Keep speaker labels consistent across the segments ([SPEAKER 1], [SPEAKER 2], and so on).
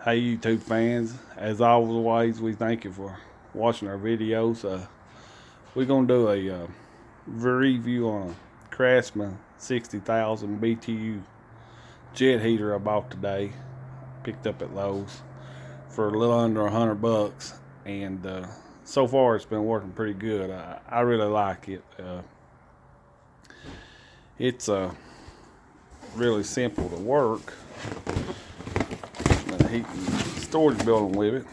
[SPEAKER 1] Hey YouTube fans, as always, we thank you for watching our videos. We're going to do a review on a Craftsman 60,000 BTU jet heater I bought today. Picked up at Lowe's for a little under $100, and so far it's been working pretty good. I really like it. It's really simple to work. Heat and storage building with it.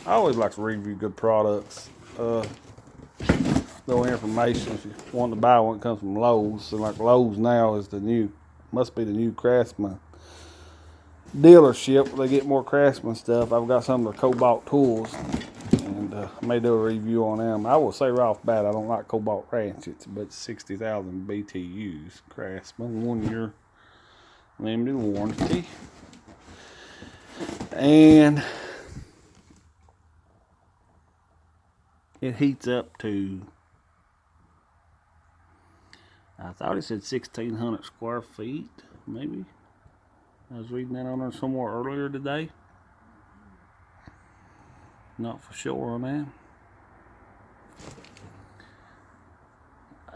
[SPEAKER 1] I always like to review good products. Little information if you want to buy one, it comes from Lowe's. So like Lowe's now is must be the new Craftsman dealership. They get more Craftsman stuff. I've got some of the Cobalt tools, and I may do a review on them. I will say right off the bat, I don't like Cobalt ratchets, but 60,000 BTUs, Craftsman, 1 year limited warranty. And it heats up to, I thought it said 1,600 square feet, maybe. I was reading that on there somewhere earlier today. Not for sure on that.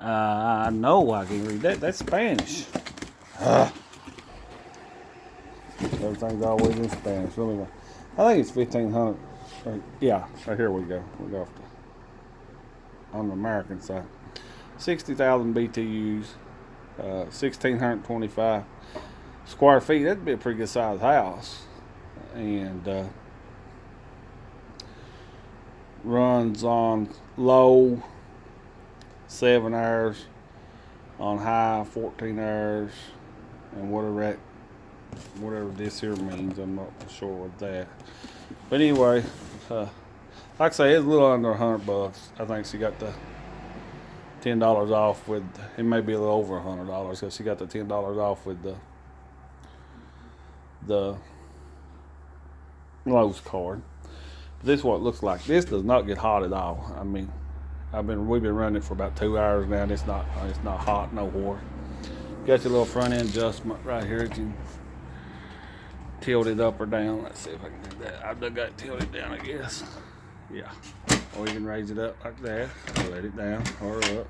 [SPEAKER 1] I know I can read that. That's Spanish. Everything's always in Spanish. Really, I think it's 1,500. Yeah, right here we go. We go on the American side. 60,000 BTUs, 1,625 square feet. That'd be a pretty good sized house, and runs on low 7 hours, on high 14 hours, and whatever this here means, I'm not sure what that. But anyway, like I say, it's a little under $100. I think she got the $10 off with. It may be a little over $100 because she got the $10 off with the Lowe's card. But this is what it looks like. This does not get hot at all. I mean, we've been running it for about 2 hours now, and it's not hot no more. Got your little front end adjustment right here. You can tilt it up or down. Let's see if I can do that. I've got it tilted down, I guess. Yeah. Or you can raise it up like that, or let it down or up.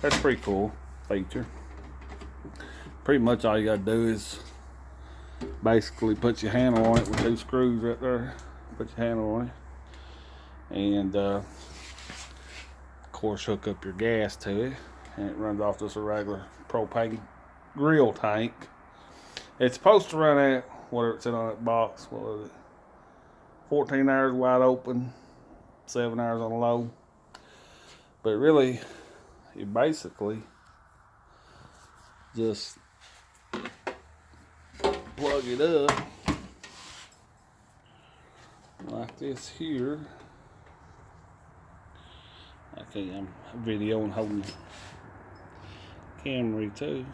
[SPEAKER 1] That's a pretty cool feature. Pretty much all you gotta do is basically put your handle on it with 2 screws right there. Put your handle on it, and of course hook up your gas to it, and it runs off just a regular propane grill tank. It's supposed to run at whatever it's in on that box. What was it? 14 hours wide open, 7 hours on low. But really, you basically just plug it up like this here. Okay, I'm videoing, holding the camera too.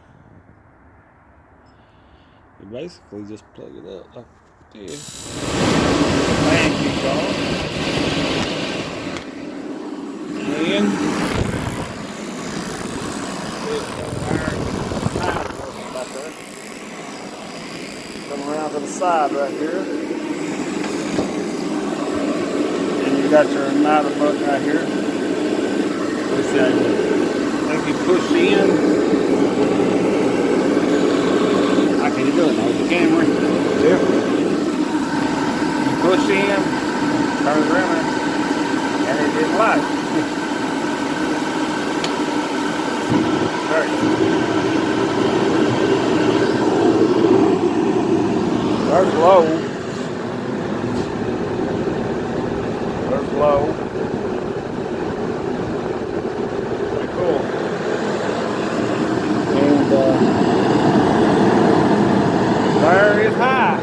[SPEAKER 1] You basically just plug it up like this. Fan kicks on. And come around to the side right here. And you got your igniter button right here. Let's see, I think you push in. I can't do it now with the camera. There. You push in, turn it around, and it didn't light. There. There's low. There's low. Pretty cool. And there is high.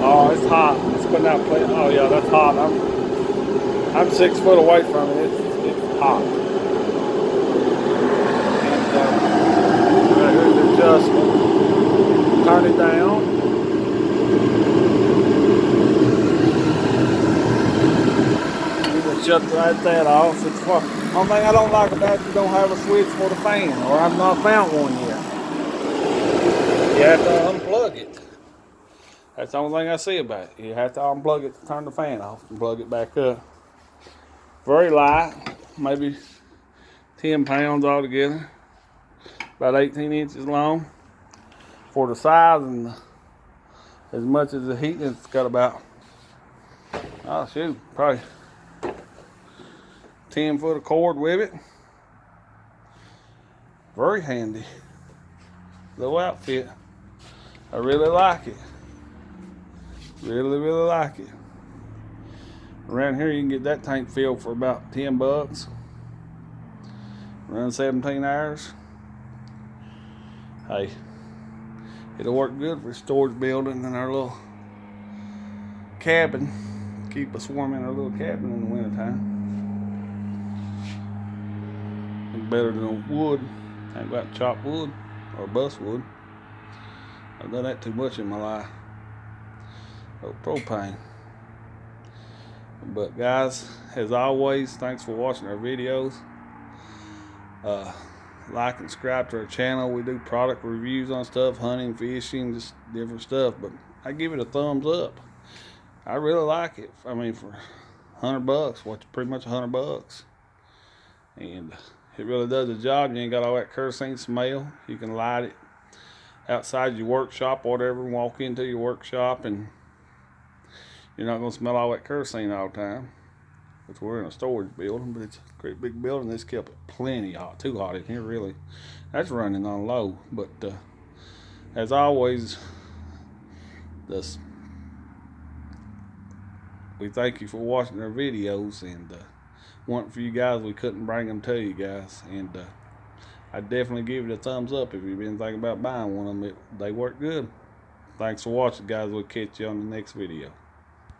[SPEAKER 1] Oh, it's hot. It's putting out play. Oh yeah, that's hot. I'm 6 foot away from it. It's hot. And right here's the adjustment. Turn it down. Shut that off. It's one thing I don't like about it, you don't have a switch for the fan, or I've not found one yet. You have to unplug it. That's the only thing I see about it. You have to unplug it to turn the fan off and plug it back up. Very light, maybe 10 pounds altogether. About 18 inches long. For the size and as much as the heat, it's got about, oh shoot, probably 10 foot of cord with it. Very handy little outfit. I really like it. Really like it. Around here you can get that tank filled for about 10 bucks. Run 17 hours. Hey, it'll work good for a storage building and our little cabin. Keep us warm in our little cabin in the wintertime. It's better than wood. I ain't got chopped wood or bust wood. I've done that too much in my life. Oh, propane. But guys, as always, thanks for watching our videos. Like and subscribe to our channel. We do product reviews on stuff, hunting, fishing, just different stuff. But I give it a thumbs up. I really like it. I mean, for 100 bucks, what's pretty much 100 bucks. And it really does the job. You ain't got all that kerosene smell. You can light it outside your workshop or whatever, and walk into your workshop, and you're not going to smell all that kerosene all the time. Which we're in a storage building, but it's a great big building. It's kept it plenty hot, too hot in here, really. That's running on low. But as always, we thank you for watching our videos, and want for you guys, we couldn't bring them to you guys. And I definitely give it a thumbs up if you've been thinking about buying one of them. They work good. Thanks for watching, guys. We'll catch you on the next video.